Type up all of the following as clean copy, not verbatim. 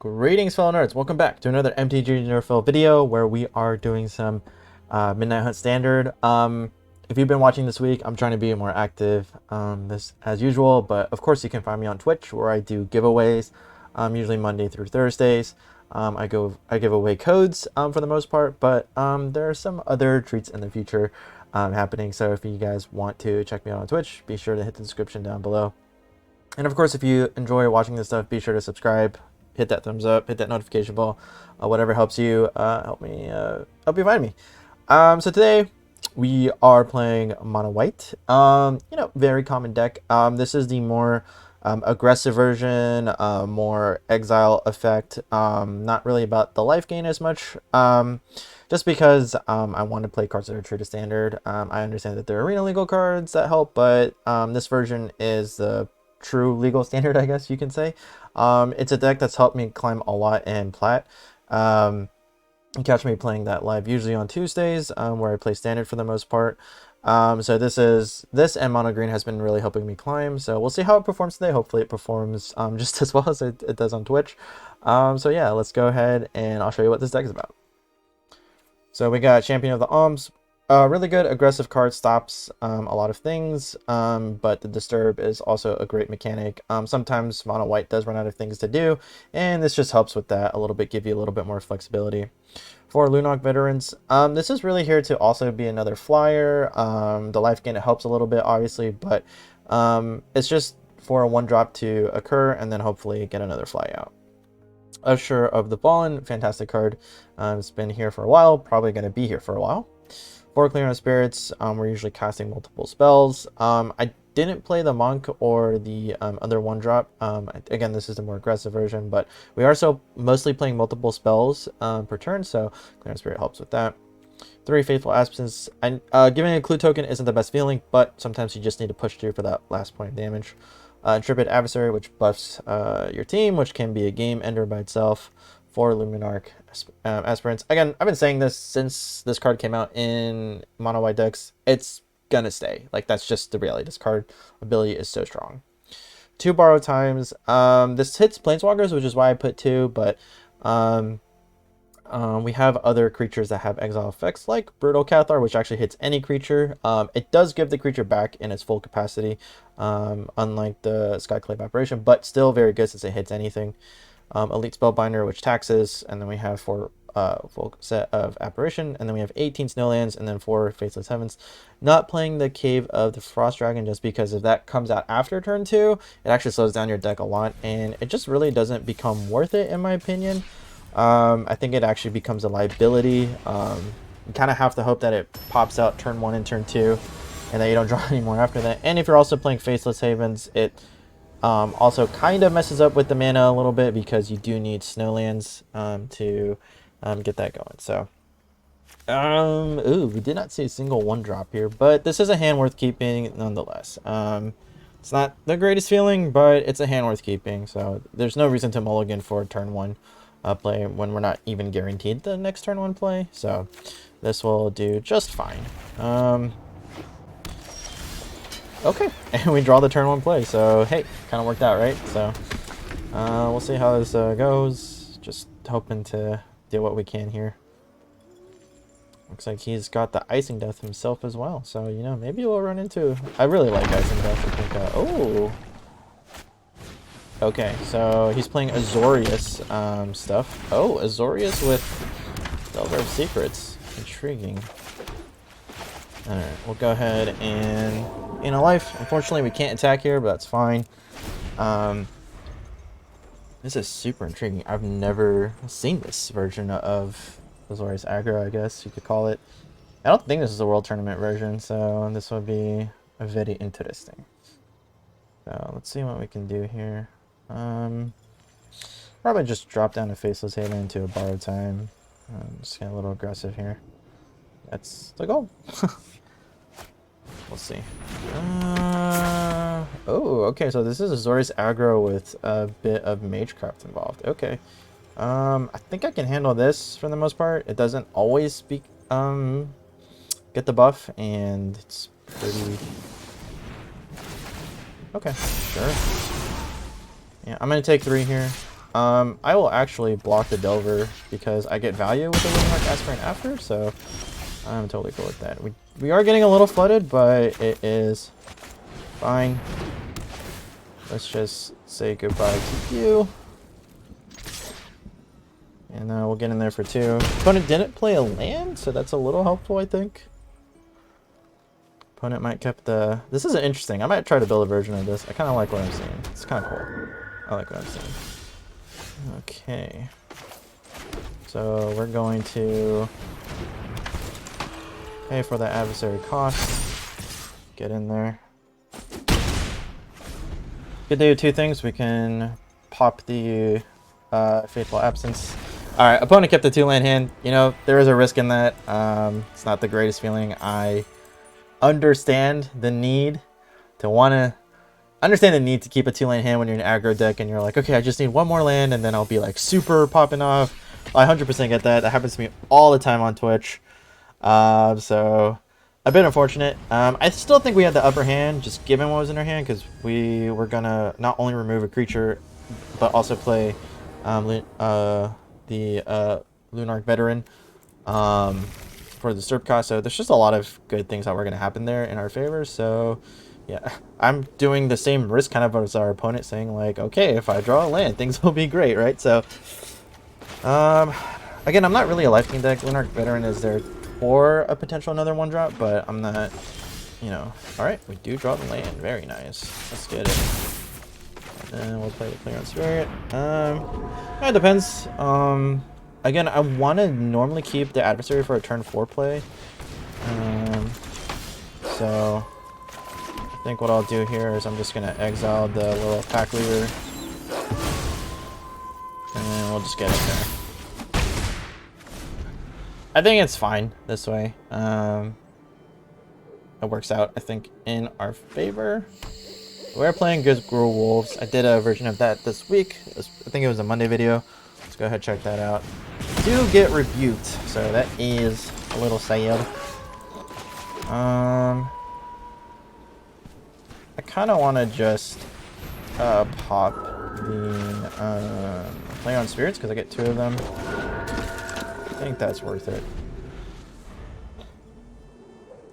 Greetings, fellow nerds. Welcome back to another MTGA Nerfil video where we are doing some Midnight Hunt Standard. If you've been watching this week, I'm trying to be more active this as usual, but of course you can find me on Twitch where I do giveaways, usually Monday through Thursdays. I give away codes for the most part, but there are some other treats in the future happening. So if you guys want to check me out on Twitch, be sure to hit the description down below. And of course, if you enjoy watching this stuff, be sure to subscribe. Hit that thumbs up, hit that notification bell, whatever helps you help you find me. So today we are playing Monowhite. Very common deck. This is the more aggressive version, more exile effect. Not really about the life gain as much. Just because I want to play cards that are true to standard. I understand that there are arena legal cards that help, but this version is the true legal standard, I guess you can say. It's a deck that's helped me climb a lot in Plat. You catch me playing that live usually on Tuesdays, where I play standard for the most part. So this and Mono Green has been really helping me climb. So we'll see how it performs today. Hopefully it performs just as well as it does on Twitch. So yeah, let's go ahead and I'll show you what this deck is about. So we got Champion of the Alms. Really good aggressive card, stops a lot of things, but the Disturb is also a great mechanic. Sometimes Mono White does run out of things to do, and this just helps with that a little bit, give you a little bit more flexibility. For Lunok Veterans, this is really here to also be another flyer. The life gain, it helps a little bit, obviously, but it's just for a 1-drop to occur, and then hopefully get another fly out. Usher of the Bo1, fantastic card. It's been here for a while, probably going to be here for a while. For Clear on Spirits, we're usually casting multiple spells. I didn't play the Monk or the other 1-drop. Again, this is the more aggressive version, but we are still mostly playing multiple spells per turn, so Clear on Spirit helps with that. 3 Faithful Absence. Giving a clue token isn't the best feeling, but sometimes you just need to push through for that last point of damage. Intrepid Adversary, which buffs your team, which can be a game ender by itself. For Luminarch Aspirants. Again, I've been saying this since this card came out in Mono White decks. It's gonna stay. Like, that's just the reality. This card ability is so strong. 2 Borrow Times. This hits Planeswalkers, which is why I put 2, but we have other creatures that have exile effects, like Brutal Cathar, which actually hits any creature. It does give the creature back in its full capacity, unlike the Skyclave Apparition, but still very good since it hits anything. Elite Spellbinder, which taxes, and then we have 4 full set of Apparition, and then we have 18 Snowlands, and then 4 Faceless Heavens. Not playing the Cave of the Frost Dragon just because if that comes out after turn 2, it actually slows down your deck a lot, and it just really doesn't become worth it in my opinion. I think it actually becomes a liability. You kind of have to hope that it pops out turn 1 and turn 2, and that you don't draw anymore after that. And if you're also playing Faceless Havens, it also kind of messes up with the mana a little bit because you do need Snowlands to get that going. So, ooh, we did not see a single 1-drop here, but this is a hand worth keeping nonetheless. It's not the greatest feeling, but it's a hand worth keeping. So there's no reason to mulligan for turn 1 play when we're not even guaranteed the next turn 1 play. So this will do just fine. Okay, and we draw the turn 1 play, so hey, kind of worked out, right? So we'll see how this goes. Just hoping to do what we can here. Looks like he's got the Icing Death himself as well, so you know, maybe we'll run into... I really like Icing Death. I think oh, okay, so he's playing Azorius stuff. Oh, Azorius with Delver of Secrets. Intriguing. Alright, we'll go ahead and in a life. Unfortunately, we can't attack here, but that's fine. This is super intriguing. I've never seen this version of Monowhite Aggro, I guess you could call it. I don't think this is a World Tournament version, so this will be very interesting. So let's see what we can do here. Probably just drop down a Faceless Haven into a Borrowed Time. Just get a little aggressive here. That's the goal. We'll see. Oh, okay, so this is Azorius Aggro with a bit of Magecraft involved. Okay. I think I can handle this for the most part. It doesn't always get the buff, and it's pretty... Okay, sure. Yeah, I'm going to take 3 here. I will actually block the Delver because I get value with the Lunar Aspirant after, so I'm totally cool with that. We are getting a little flooded, but it is fine. Let's just say goodbye to you. And we'll get in there for 2. Opponent didn't play a land, so that's a little helpful, I think. Opponent might kept the... This is interesting. I might try to build a version of this. I kind of like what I'm seeing. It's kind of cool. I like what I'm seeing. Okay. So we're going to pay for the adversary cost. Get in there. Could do 2 things. We can pop the Fateful Absence. Alright, opponent kept the 2-land hand. You know, there is a risk in that. It's not the greatest feeling. I understand the need to keep a 2-land hand when you're in an aggro deck and you're like, okay, I just need 1 more land and then I'll be like super popping off. I 100% get that. That happens to me all the time on Twitch. So a bit unfortunate. I still think we had the upper hand just given what was in our hand because we were gonna not only remove a creature but also play the Lunarch Veteran for the Serp cost. So there's just a lot of good things that were going to happen there in our favor. So yeah, I'm doing the same risk kind of as our opponent, saying like, okay, if I draw a land, things will be great, right? So again, I'm not really a Life Gain deck. Lunarch Veteran is there for a potential another 1-drop, but I'm not, you know. All right, we do draw the land. Very nice. Let's get it. And we'll play the Clear on Spirit. It depends. Again, I want to normally keep the adversary for a turn 4 play. So I think what I'll do here is I'm just going to exile the little pack leader. And then we'll just get in there. I think it's fine this way. It works out, I think, in our favor. We're playing Good Gruel Wolves. I did a version of that this week. I think it was a Monday video. Let's go ahead and check that out. Do get rebuked, so that is a little sad. I kind of want to just pop the Play on Spirits because I get 2 of them. I think that's worth it.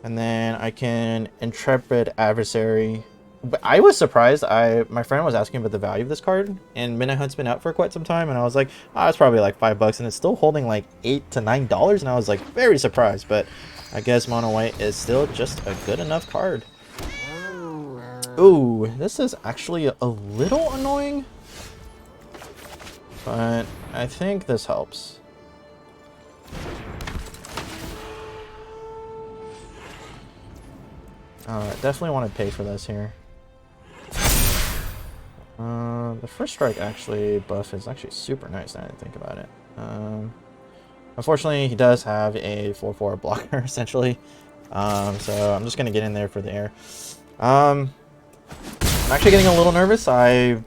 And then I can Intrepid Adversary. But I was surprised. My friend was asking about the value of this card, and Midnight Hunt's been out for quite some time, and I was like, oh, it's probably like $5, and it's still holding like $8 to $9, and I was like very surprised. But I guess Mono White is still just a good enough card. Ooh, this is actually a little annoying, but I think this helps. Definitely want to pay for this here. The first strike actually buff is actually super nice now that I think about it. Unfortunately, he does have a 4/4 blocker essentially. So I'm just gonna get in there for the air. I'm actually getting a little nervous. I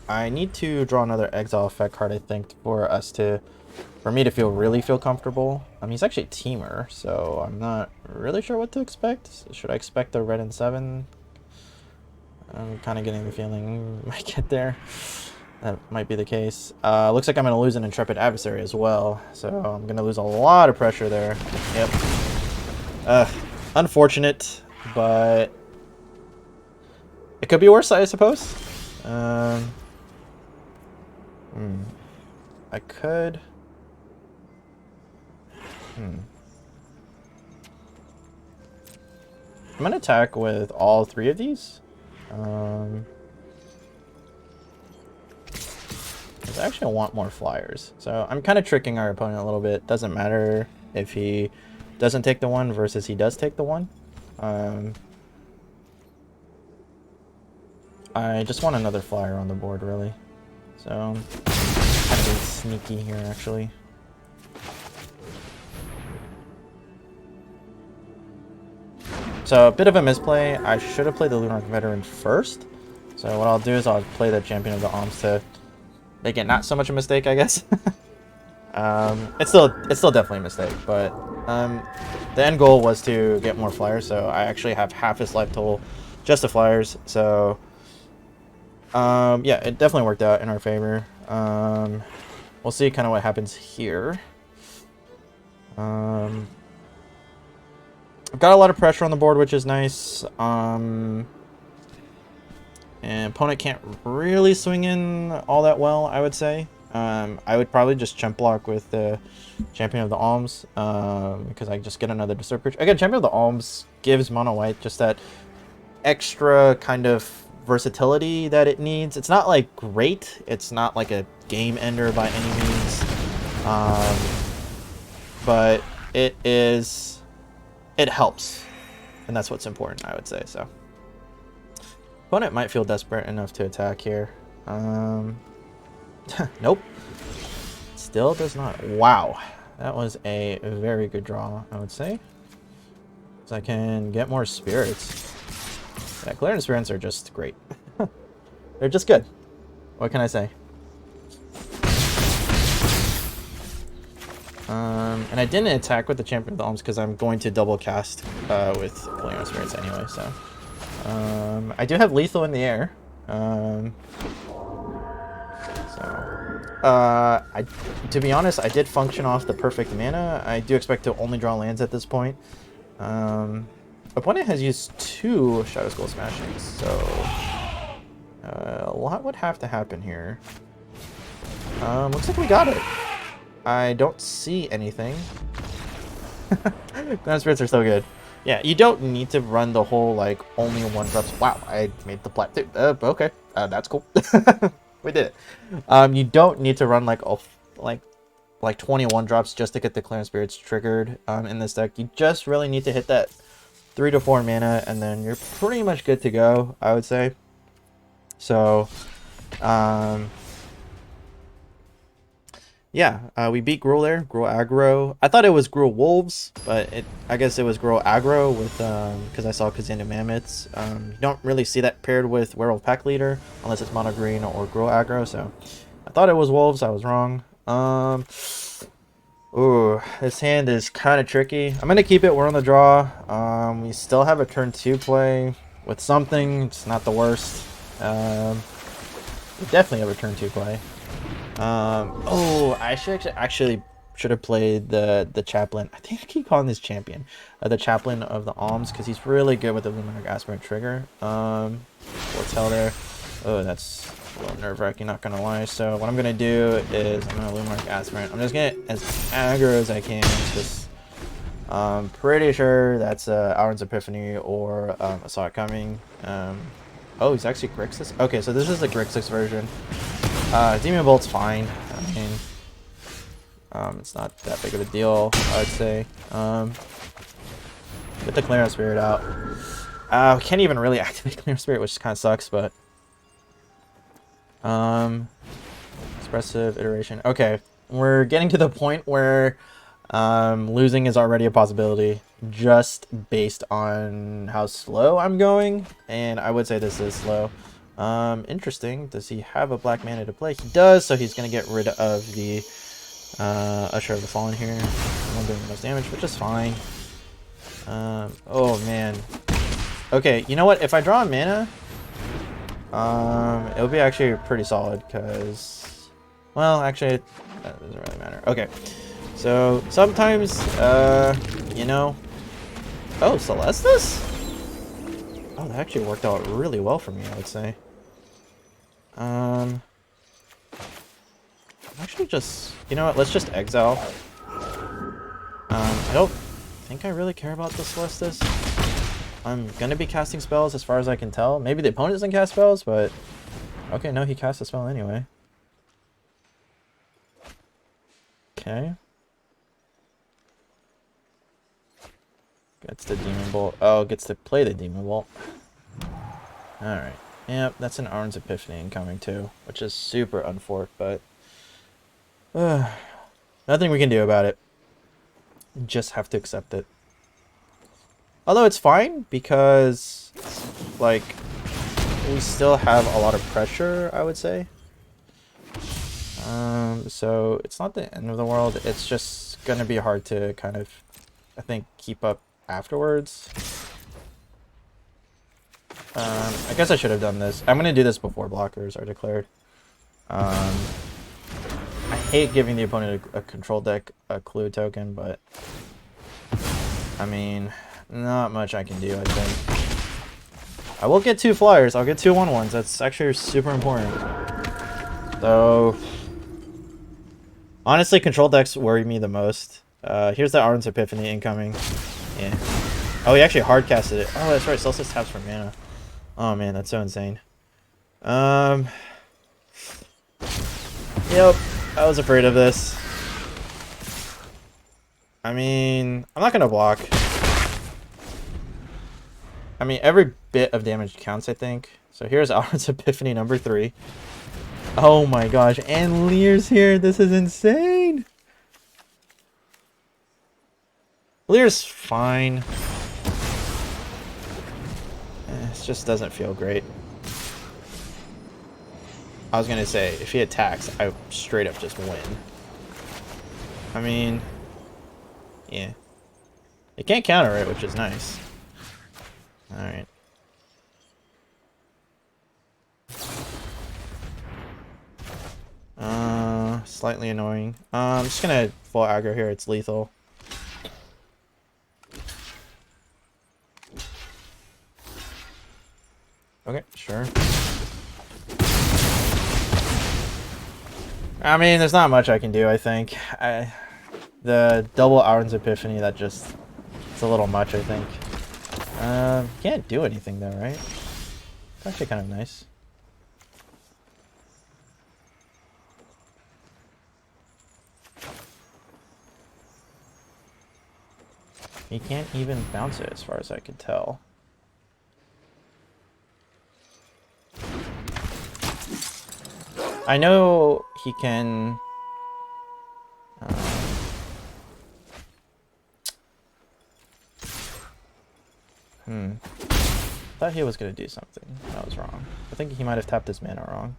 need to draw another exile effect card, I think, for me to really feel comfortable. He's actually a teamer, so I'm not really sure what to expect. Should I expect a red and 7? I'm kind of getting the feeling we might get there. That might be the case. Looks like I'm going to lose an Intrepid Adversary as well, so I'm going to lose a lot of pressure there. Yep. Unfortunate, but it could be worse, I suppose. I could... I'm going to attack with all 3 of these. I actually want more flyers. So I'm kind of tricking our opponent a little bit. Doesn't matter if he doesn't take the 1 versus he does take the 1. I just want another flyer on the board, really. So I'm kind of being sneaky here, actually. So a bit of a misplay. I should have played the Lunarch Veteran first. So what I'll do is I'll play the Champion of the Alms to make it not so much a mistake, I guess. It's still definitely a mistake, but the end goal was to get more flyers. So I actually have half his life total just the flyers. So Yeah, it definitely worked out in our favor. We'll see kind of what happens here. I've got a lot of pressure on the board, which is nice. And opponent can't really swing in all that well, I would say. I would probably just chump block with the Champion of the Alms, because I just get another Disturb creature. Again, Champion of the Alms gives Mono White just that extra kind of versatility that it needs. It's not like great. It's not like a game ender by any means. But it helps. And that's what's important, I would say. So opponent might feel desperate enough to attack here. Nope. Still does not. Wow. That was a very good draw, I would say. So I can get more spirits. Yeah, Clearance Spirits are just great. They're just good. What can I say? And I didn't attack with the Champion of the Alms because I'm going to double cast with Clearance Spirits anyway, so. I do have Lethal in the air. To be honest, I did function off the perfect mana. I do expect to only draw lands at this point. Opponent has used 2 Shadow Skull Smashings, so a lot would have to happen here. Looks like we got it. I don't see anything. Clan Spirits are so good. Yeah, you don't need to run the whole, like, only 1-drops. Wow, I made the plat too. Okay, that's cool. We did it. You don't need to run, like, 21 drops just to get the Clan Spirits triggered in this deck. You just really need to hit that 3 to 4 mana, and then you're pretty much good to go, I would say. So, yeah, we beat Gruul there. Gruul Aggro. I thought it was Gruul Wolves, but I guess it was Gruul Aggro with because I saw Kazanda Mammoths. You don't really see that paired with Werewolf Pack Leader unless it's Mono Green or Gruul Aggro. So I thought it was Wolves. I was wrong. Ooh, this hand is kind of tricky. I'm gonna keep it. We're on the draw. We still have a turn 2 play with something. It's not the worst. We definitely have a turn 2 play. Oh, I actually should have played the Chaplain. I think I keep calling this Champion, the Chaplain of the Alms, because he's really good with the Luminarch Aspirant trigger. What's hell there? Oh, that's a little nerve-wracking, not gonna lie. So what I'm gonna do is I'm gonna Luminarch Aspirant. I'm just gonna get as aggro as I can. Just pretty sure that's Auron's Epiphany or I Saw It Coming. Oh, he's actually Grixis. Okay, so this is the Grixis version. Demon Bolt's fine. I mean, it's not that big of a deal, I'd say. Get the Clearance Spirit out. We can't even really activate Clearance Spirit, which kind of sucks, but... Expressive Iteration. Okay, we're getting to the point where losing is already a possibility, just based on how slow I'm going, and I would say this is slow. Interesting. Does he have a black mana to play? He does, so he's going to get rid of the Usher of the Fallen here. I'm doing the most damage, which is fine. Oh, man. Okay, you know what? If I draw a mana, it'll be actually pretty solid, because... Well, actually, that doesn't really matter. Okay, so sometimes, you know... Oh, Celestus? Oh, that actually worked out really well for me, I would say. Actually just, you know what, let's just exile. I don't think I really care about the Celestus. I'm gonna be casting spells as far as I can tell. Maybe the opponent doesn't cast spells, but... Okay, no, he cast a spell anyway. Okay. Gets the Demon Bolt. Oh, gets to play the Demon Bolt. Alright. Yep, that's an Auron's Epiphany incoming too, which is super unfortunate, but... nothing we can do about it. Just have to accept it. Although it's fine, because... Like... We still have a lot of pressure, I would say. So it's not the end of the world. It's just gonna be hard to kind of, I think, keep up afterwards. I guess I should have done this. I'm going to do this before blockers are declared. I hate giving the opponent a control deck a clue token, but I mean, not much I can do, I think. I will get 2 flyers. I'll get 2 1/1s. That's actually super important. So, honestly, control decks worry me the most. Here's the Arden's Epiphany incoming. Yeah. Oh, he actually hardcasted it. Oh, that's right. Celsius taps for mana. Oh, man, that's so insane. Yep. I was afraid of this. I mean, I'm not going to block. I mean, every bit of damage counts, I think. So here's Alfred's Epiphany number 3. Oh my gosh, and Lear's here. This is insane. Lear's fine. It just doesn't feel great. I was going to say, if he attacks, I straight up just win. I mean, yeah. It can't counter it, which is nice. Alright. Slightly annoying. I'm just gonna full aggro here. It's lethal. Okay, sure. I mean, there's not much I can do, I think. The double Auron's Epiphany, that just... it's a little much, I think. Can't do anything though, right? It's actually kind of nice. He can't even bounce it as far as I could tell. I know he can... thought he was going to do something. I was wrong. I think he might have tapped his mana wrong.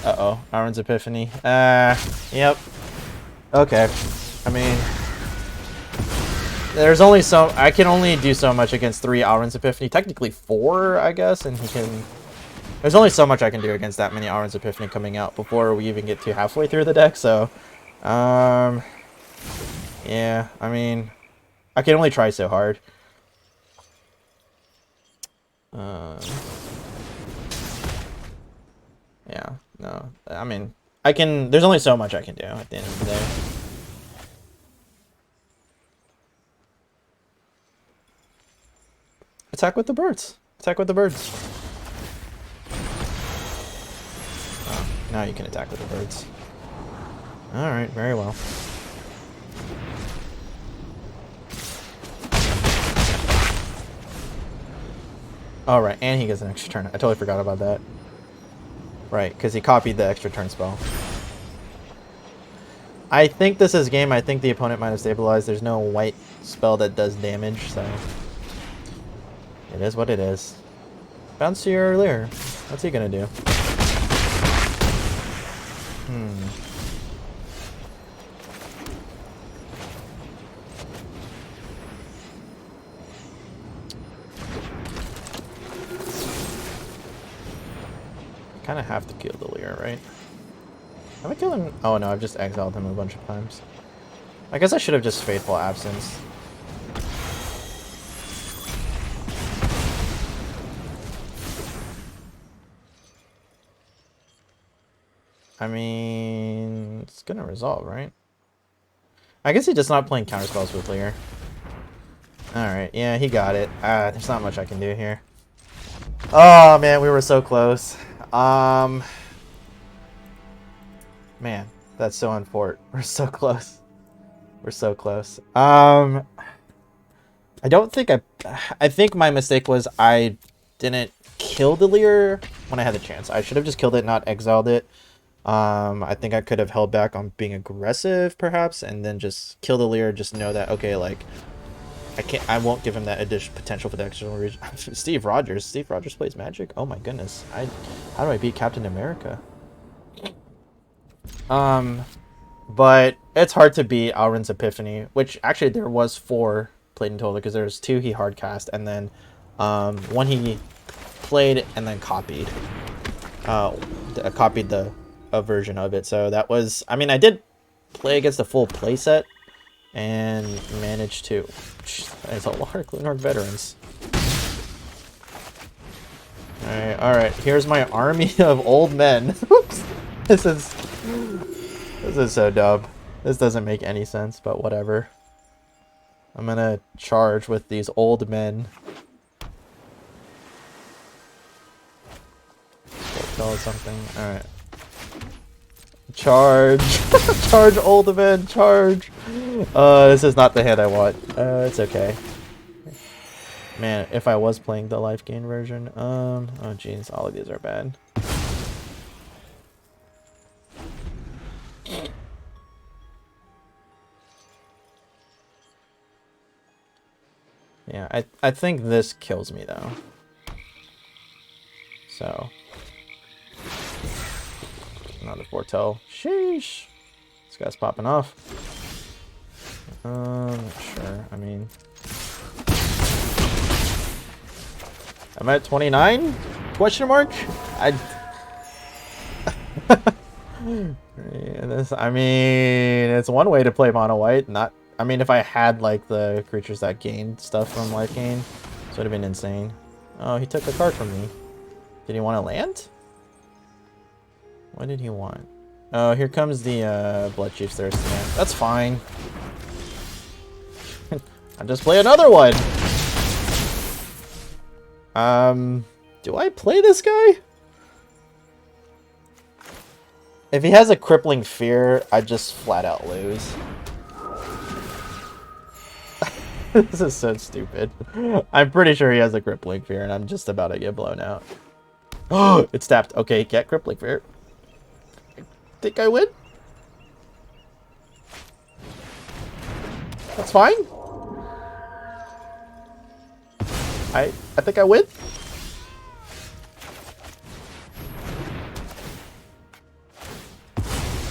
Uh-oh. Auron's Epiphany. Yep. Okay. I mean... there's only so... I can only do so much against 3 Auron's Epiphany. Technically 4, I guess, and he can... there's only so much I can do against that many Auron's Epiphany coming out before we even get to halfway through the deck, so... yeah, I mean... I can only try so hard. Yeah, no. I mean, I can... there's only so much I can do at the end of the day. Attack with the birds. Attack with the birds. Oh, now you can attack with the birds. Alright, very well. Oh, right, and he gets an extra turn. I totally forgot about that. Right, because he copied the extra turn spell. I think this is game. I think the opponent might have stabilized. There's no white spell that does damage, so... it is what it is. Bounce to your Lear. What's he gonna do? Kind of have to kill the Lear, right? Have I killed him? Oh no, I've just exiled him a bunch of times. I guess I should have just Faithful Absence. I mean, it's gonna resolve, right? I guess he's just not playing counterspells with Lear. Alright, yeah, he got it. There's not much I can do here. Oh man, we were so close. Man, that's so unfortunate. We're so close. We're so close. I don't think I think my mistake was I didn't kill the Lear when I had the chance. I should have just killed it, not exiled it. I think I could have held back on being aggressive, perhaps, and then just kill the Lear. Just know that, okay, like, I won't give him that additional potential for the external region. Steve Rogers plays Magic. Oh my goodness, how do I beat Captain America? But it's hard to beat Auron's Epiphany, which actually there was 4 played in total, because there's 2 he hard cast, and then 1 he played and then copied. Copied a version of it. So that was, I mean, I did play against the full playset and managed to. There's a lot of Clunark veterans. Alright, here's my army of old men. Oops. This is so dumb. This doesn't make any sense, but whatever. I'm gonna charge with these old men. Tell us something. Alright. Charge! Charge, old men! Charge! This is not the hand I want. It's okay. Man, if I was playing the life gain version, oh jeez, all of these are bad. Yeah, I think this kills me though. So another foretell. Sheesh. This guy's popping off. Sure. I mean, I'm at 29? Question mark? This, I mean, it's one way to play mono white. Not, I mean, if I had like the creatures that gained stuff from life gain, this would have been insane. Oh, he took a card from me. Did he want to land? What did he want? Oh, here comes the Blood Chief's Thirst again. That's fine. I'll just play another one. Do I play this guy? If he has a crippling fear, I just flat out lose. This is so stupid. I'm pretty sure he has a crippling fear, and I'm just about to get blown out. Oh, it's tapped. Okay, get crippling fear. I think I win. That's fine. I think I win.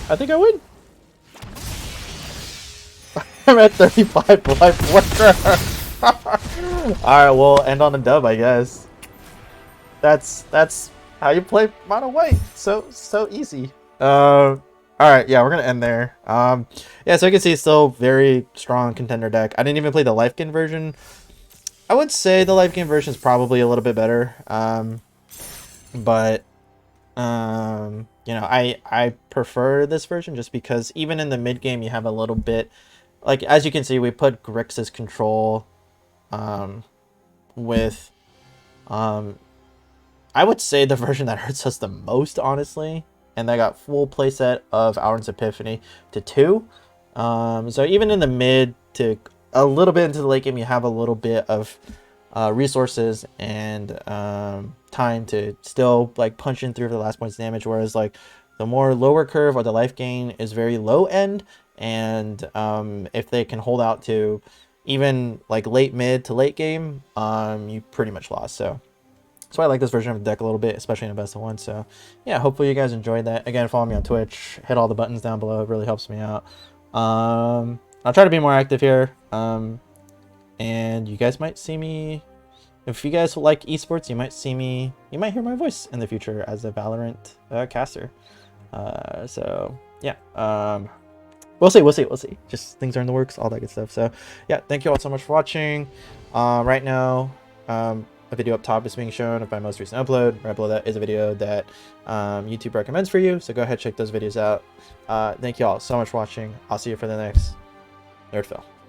I think I win. I'm at 35 life. Alright, we'll end on a dub, I guess. That's how you play mono white. So easy. Alright, yeah, we're gonna end there. Yeah, so you can see it's still very strong contender deck. I didn't even play the life gain version. I would say the life gain version is probably a little bit better. But you know, I prefer this version just because even in the mid game you have a little bit, like, as you can see, we put Grixis control with I would say the version that hurts us the most, honestly, and that got full playset of Auron's Epiphany to 2. So even in the mid to a little bit into the late game, you have a little bit of resources and time to still like punch in through for the last points damage, whereas like the more lower curve or the life gain is very low end, and if they can hold out to even like late mid to late game, you pretty much lost. So that's why I like this version of the deck a little bit, especially in a best of 1. So yeah, hopefully you guys enjoyed that. Again, follow me on Twitch, hit all the buttons down below, it really helps me out. I'll try to be more active here, and you guys might see me, if you guys like esports, you might hear my voice in the future as a Valorant caster. So yeah, we'll see. Just things are in the works, all that good stuff. So yeah, thank you all so much for watching. Right now, a video up top is being shown of my most recent upload. Right below that is a video that YouTube recommends for you, so go ahead, check those videos out. Thank you all so much for watching. I'll see you for the next Nerdfell.